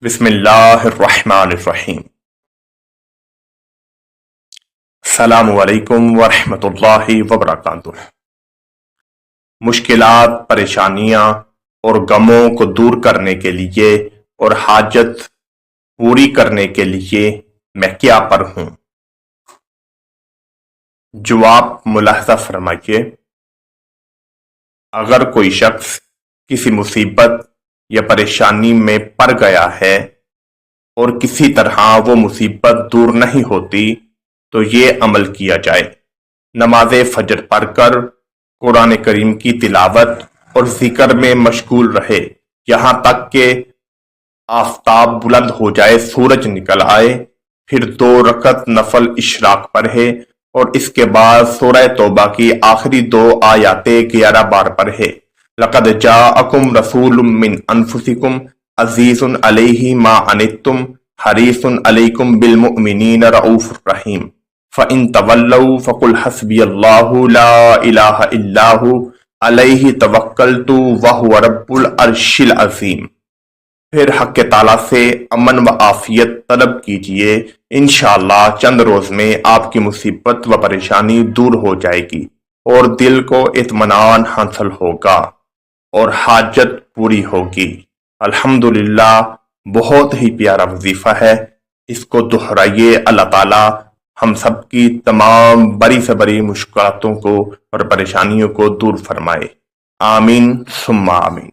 بسم اللہ الرحمن الرحیم۔ السلام علیکم ورحمۃ اللہ وبرکاتہ۔ مشکلات، پریشانیاں اور غموں کو دور کرنے کے لیے اور حاجت پوری کرنے کے لیے میں کیا پڑھوں؟ جواب ملاحظہ فرمائیے۔ اگر کوئی شخص کسی مصیبت یا پریشانی میں پڑ گیا ہے اور کسی طرح وہ مصیبت دور نہیں ہوتی تو یہ عمل کیا جائے: نماز فجر پڑھ کر قرآن کریم کی تلاوت اور ذکر میں مشغول رہے یہاں تک کہ آفتاب بلند ہو جائے، سورج نکل آئے، پھر 2 رکعت نفل اشراق پڑھے اور اس کے بعد سورہ توبہ کی آخری 2 آیاتیں 11 بار پڑھے۔ لقد جاءکم رسول من انفسکم عزیز علیہ ما عنتم حریص علیکم بالمؤمنین رؤوف رحیم فإن تولوا فقل حسبی اللہ لا الہ الا ہو علیہ توکلت وہو رب العرش العظیم۔ پھر حق تعالیٰ سے امن و عافیت طلب کیجئے، انشاءاللہ چند روز میں آپ کی مصیبت و پریشانی دور ہو جائے گی اور دل کو اطمینان حاصل ہوگا اور حاجت پوری ہوگی۔ الحمدللہ، بہت ہی پیارا وظیفہ ہے، اس کو دہرائیے۔ اللہ تعالیٰ ہم سب کی تمام بڑی سے بڑی مشکلاتوں کو اور پریشانیوں کو دور فرمائے۔ آمین ثم آمین۔